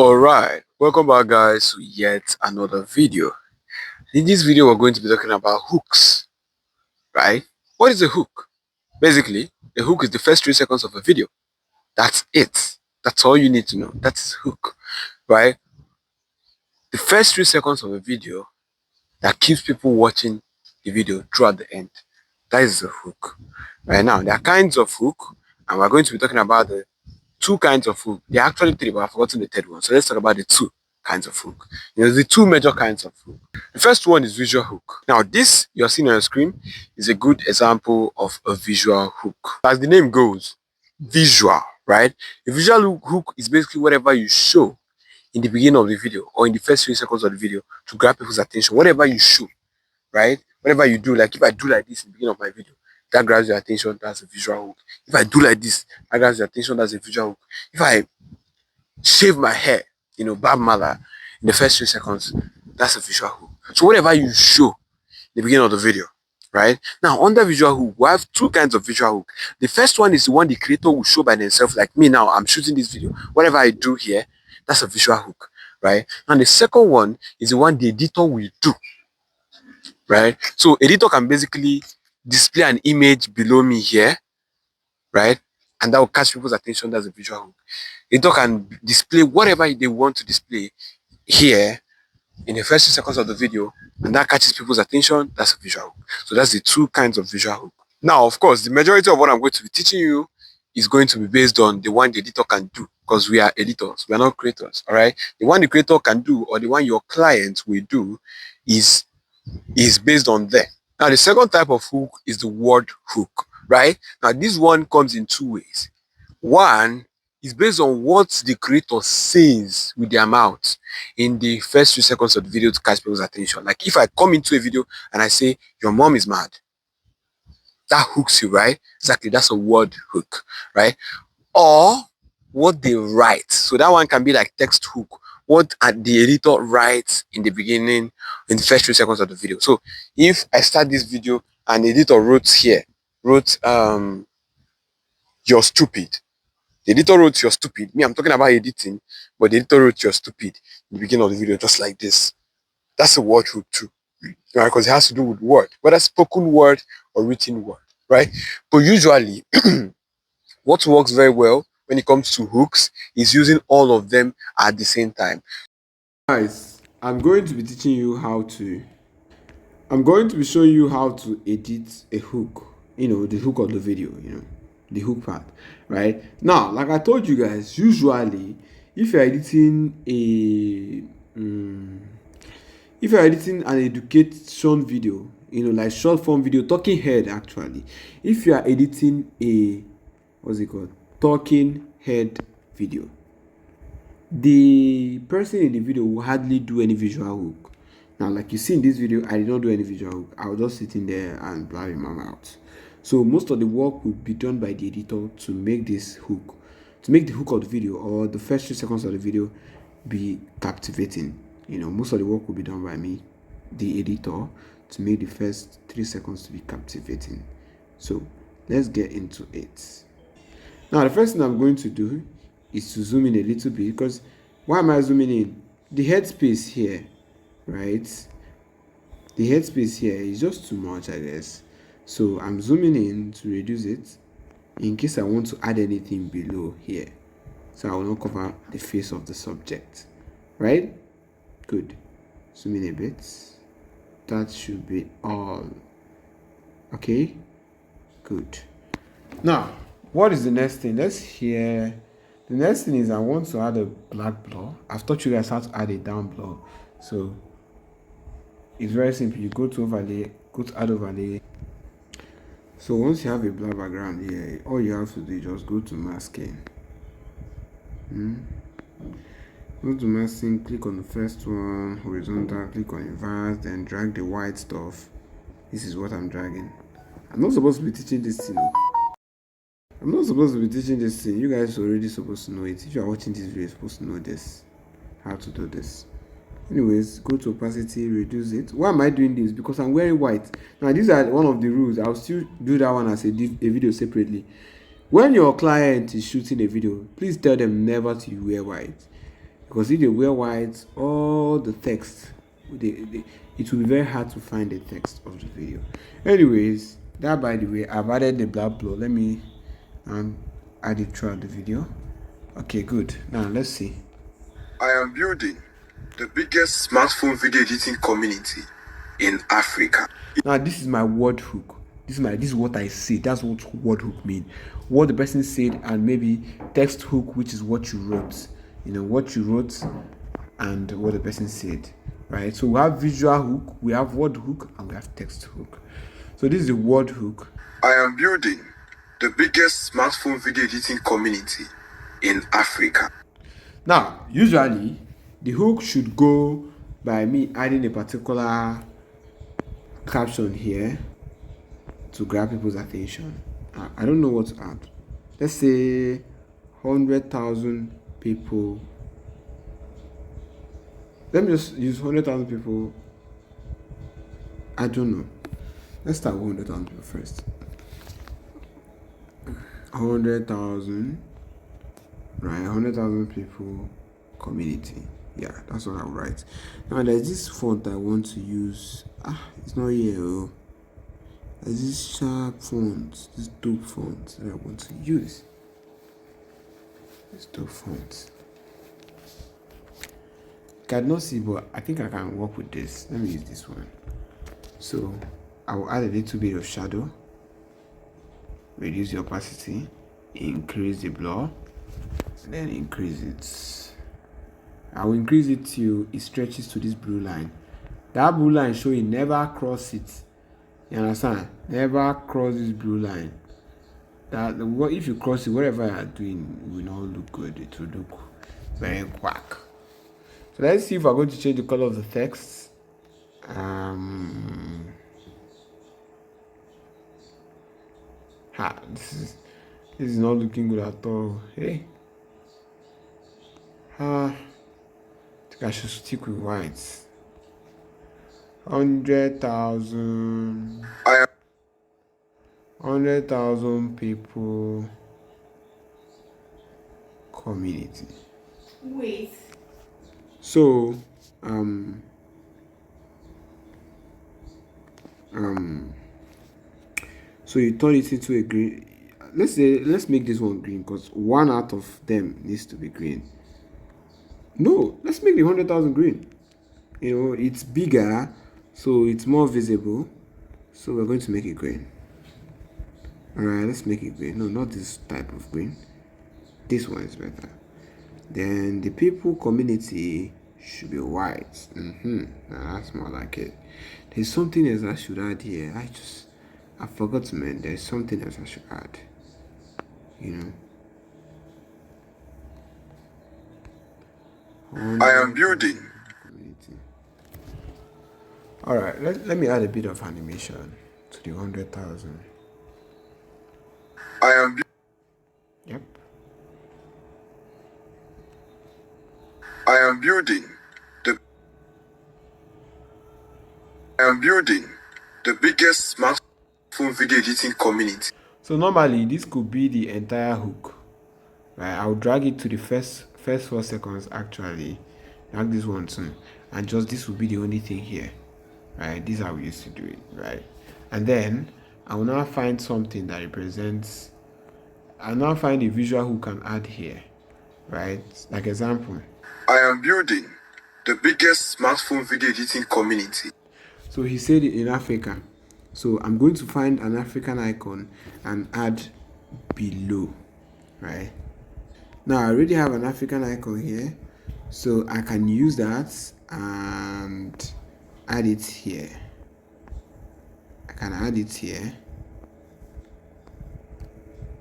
Alright, welcome back guys to yet another video. In this video we're going to be talking about hooks, right? What is a hook? Basically, a hook is the first 3 seconds of a video. That's it. That's all you need to know. That is hook, right? The first 3 seconds of a video that keeps people watching the video throughout the end. That is a hook. Right now, there are kinds of hook, and we're going to be talking about the 2 kinds of hook. There are actually 3, but I've forgotten the third one. So let's talk about the 2 kinds of hook. The 2 major kinds of hook. The first one is visual hook. Now, this you're seeing on your screen is a good example of a visual hook. As the name goes, visual, right? A visual hook is basically whatever you show in the beginning of the video or in the first few seconds of the video to grab people's attention. Whatever you show, right? Whatever you do, like if I do like this in the beginning of my video, that grabs your attention, that's a visual hook. If I do like this, that grabs your attention, that's a visual hook. If I shave my hair, Bob Marley, in the first few seconds, that's a visual hook. So whatever you show in the beginning of the video, right? Now, under visual hook, we have 2 kinds of visual hook. The first one is the one the creator will show by themselves, like me now, I'm shooting this video. Whatever I do here, that's a visual hook, right? And the second one is the one the editor will do, right? So editor can basically display an image below me here, right? And that will catch people's attention. That's a visual hook. Editor can display whatever they want to display here in the first 2 seconds of the video, and that catches people's attention. That's a visual hook. So that's the 2 kinds of visual hook. Now, of course, the majority of what I'm going to be teaching you is going to be based on the one the editor can do, because we are editors, we are not creators. All right, the one the creator can do or the one your client will do is based on there. Now, the second type of hook is the word hook, right? Now, this one comes in 2 ways. One is based on what the creator says with their mouth in the first few seconds of the video to catch people's attention. Like if I come into a video and I say, your mom is mad, that hooks you, right? Exactly, that's a word hook, right? Or what they write. So that one can be like text hook. What the editor writes in the beginning, in the first 3 seconds of the video. So if I start this video and the editor wrote you're stupid. The editor wrote you're stupid. Me, I'm talking about editing, but the editor wrote you're stupid in the beginning of the video, just like this. That's a word hook too, right? Because it has to do with word, whether spoken word or written word, right? But usually, what works very well when it comes to hooks is using all of them at the same time. Guys, I'm going to be teaching you how to I'm going to be showing you how to edit a hook, the hook of the video, the hook part, right? Now, like I told you guys, usually if you're editing if you're editing an education video, like short form video, talking head actually, if you are editing a what's it called, talking head video, the person in the video will hardly do any visual hook. Now, like you see in this video, I did not do any visual hook. I was just sitting there and blabbing my mouth. So most of the work will be done by the editor to make this hook, to make the hook of the video or the first 3 seconds of the video be captivating. Most of the work will be done by me, the editor, to make the first 3 seconds to be captivating. So let's get into it. Now, the first thing I'm going to do is to zoom in a little bit, because why am I zooming in? The headspace here, right? The headspace here is just too much, I guess. So I'm zooming in to reduce it in case I want to add anything below here. So I will not cover the face of the subject, right? Good. Zoom in a bit. That should be all. Okay? Good. Now, what is the next thing? Let's hear. The next thing is I want to add a black blur. I've taught you guys how to add a down blur. So it's very simple. You go to overlay, go to add overlay. So once you have a black background here, all you have to do is just go to masking. Go to masking, click on the first one, horizontal, click on inverse, then drag the white stuff. This is what I'm dragging. I'm not supposed to be teaching this thing. I'm not supposed to be teaching this thing. You guys are already supposed to know it. If you are watching this video, you're supposed to know this. How to do this. Anyways, go to opacity, reduce it. Why am I doing this? Because I'm wearing white. Now, these are one of the rules. I'll still do that one as a video separately. When your client is shooting a video, please tell them never to wear white. because if they wear white, all the text, it will be very hard to find the text of the video. Anyways, that by the way, I've added the black blur. Let me add it throughout the video. Okay, good. Now let's see. I am building the biggest smartphone video editing community in Africa. Now this is my word hook. This is what I say. That's what word hook mean. What the person said, and maybe text hook, which is what you wrote. You know what you wrote and what the person said, right? So we have visual hook, we have word hook, and we have text hook. So this is the word hook. I am building the biggest smartphone video editing community in Africa. Now, usually the hook should go by me adding a particular caption here to grab people's attention. I don't know what to add. Let's say 100,000 people. Let me just use 100,000 people. I don't know. Let's start with 100,000 people first. 100,000, right? 100,000 people community. Yeah, that's what I'll write. Now there's this font I want to use. It's not here. Oh. There's this sharp font, this dope font that I want to use. This dope font. Cannot see, but I think I can work with this. Let me use this one. So I will add a little bit of shadow, reduce the opacity, increase the blur, and then increase it. I will increase it till it stretches to this blue line. That blue line showing never cross it. You understand? Never cross this blue line. That if you cross it, whatever you are doing will not look good. It will look very quack. So let's see if we're going to change the color of the text. This is not looking good at all. Hey. I think I should stick with white. 100,000. 100,000 people community. Wait. So so you turn it into a green. Let's make this one green, because one out of them needs to be green. No, let's make the 100,000 green. You know, it's bigger, so it's more visible. So we're going to make it green. Alright, let's make it green. No, not this type of green. This one is better. Then the people community should be white. Now that's more like it. There's something else I should add here. I forgot to mention. There's something else I should add. You know. I am building. Alright, let me add a bit of animation to the 100,000. I am. Yep. I am building the biggest smartphone video editing community. So normally this could be the entire hook, right? I'll drag it to the first 4 seconds actually, drag this one too, and just this will be the only thing here, right? This is how we used to do it, right? And then I will now find something that represents. I'll now find a visual hook can add here, right? Like example. I am building the biggest smartphone video editing community. So he said it in Africa. So I'm going to find an African icon and add below, right? Now I already have an African icon here, so I can use that and add it here. I can add it here,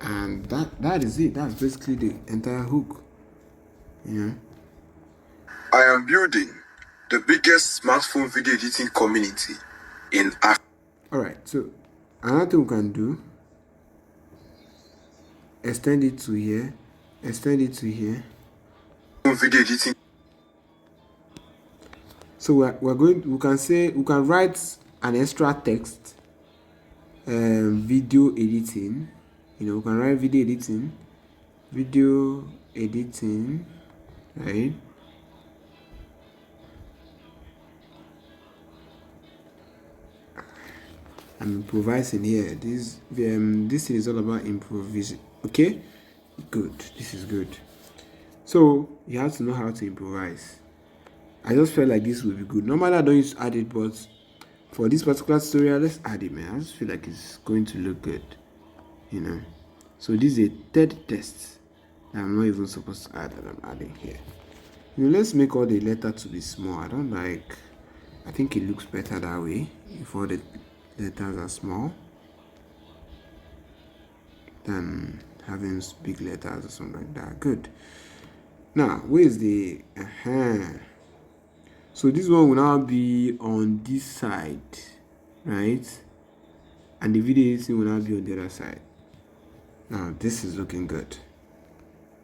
and that is it. That's basically the entire hook. Yeah. I am building the biggest smartphone video editing community in Africa. Alright, so another thing we can do, extend it to here, extend it to here. Video editing. So we can write an extra text, video editing. You know, we can write video editing, right? I'm improvising here. This thing is all about improvising. Okay, good. This is good. So you have to know how to improvise. I just felt like this would be good. Normally I don't use to add it, but for this particular tutorial, let's add it, man. I just feel like it's going to look good, you know. So this is a third test that I'm not even supposed to add, that I'm adding here. You know, let's make all the letter to be small. I think it looks better that way if all the letters are small than having big letters or something like that. Good. Now, where is the so this one will now be on this side, right? And the video editing will now be on the other side. Now this is looking good,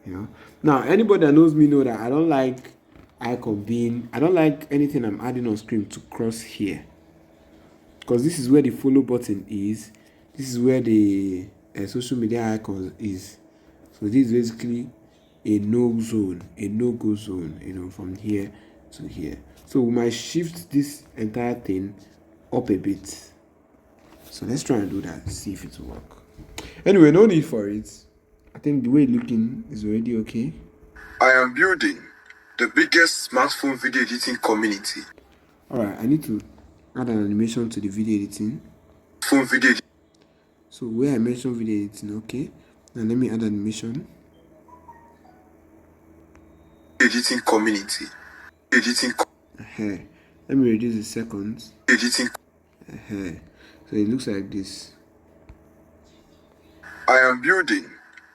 you know. Now anybody that knows me know that I don't like I don't like anything I'm adding on screen to cross here, because this is where the follow button is. This is where the social media icon is. So this is basically a no zone, a no-go zone, you know, from here to here. So we might shift this entire thing up a bit. So let's try and do that, see if it will work. Anyway, no need for it. I think the way it's looking is already okay. I am building the biggest smartphone video editing community. Alright, I need to add an animation to the video editing. Phone video So where I mentioned video editing, okay. Now let me add animation. editing community. Editing. Let me reduce the seconds. Editing. So it looks like this. I am building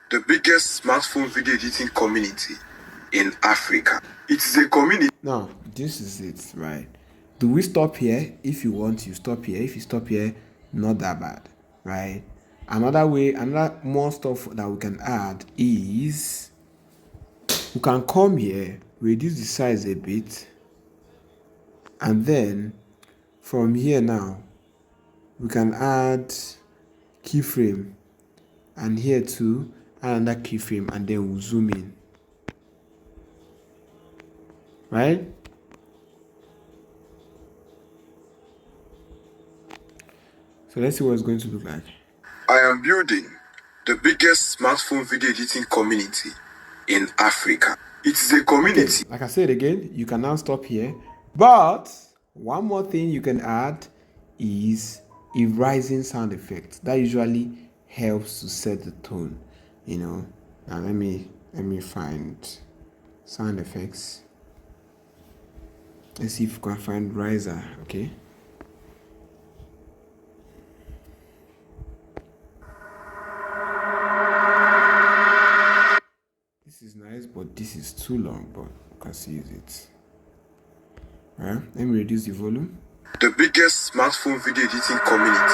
the biggest smartphone video editing community in Africa. It is a community. Now, this is it, right? Do we stop here? If you want, you stop here. If you stop here, not that bad, right? Another more stuff that we can add is we can come here, reduce the size a bit, and then from here now, we can add keyframe, and here too, add another keyframe, and then we'll zoom in, right? So let's see what it's going to look like. I am building the biggest smartphone video editing community in Africa. It is a community. Okay, like I said again, you can now stop here. But one more thing you can add is a rising sound effect. That usually helps to set the tone, you know. Now let me find sound effects. Let's see if we can find riser, okay. This is nice, but this is too long, but you can see it. Alright, let me reduce the volume. The biggest smartphone video editing community.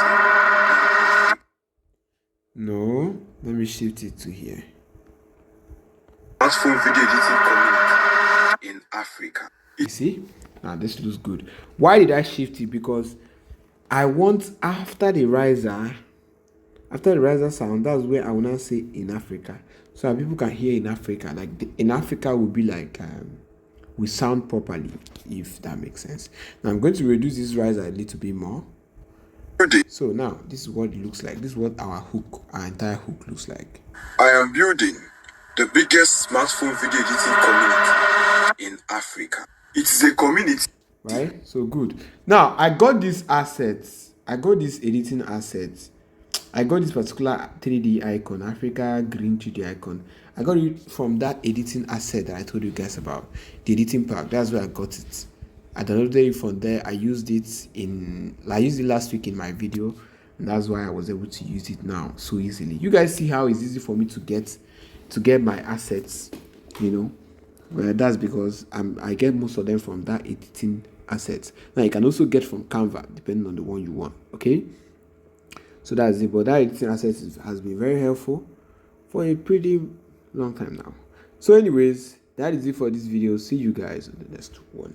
No, let me shift it to here. Smartphone video editing community in Africa. You see? Now this looks good. Why did I shift it? Because I want after the riser sound, that's where I will now say in Africa. So that people can hear in Africa. Like in Africa will be like we sound properly, if that makes sense. Now I'm going to reduce this riser a little bit more. So now this is what it looks like. This is what our entire hook looks like. I am building the biggest smartphone video editing community in Africa. It is a community. Right? So good. Now I got these assets. I got these editing assets. I got this particular 3D icon, Africa green 3D icon. I got it from that editing asset that I told you guys about, the editing pack. That's where I got it. I downloaded it from there. I used it last week in my video, and that's why I was able to use it now so easily. You guys see how it's easy for me to get my assets, you know. Well, that's because I get most of them from that editing assets. Now you can also get from Canva depending on the one you want. Okay. So that's it. But that editing assets has been very helpful for a pretty long time now. So anyways, that is it for this video. See you guys on the next one.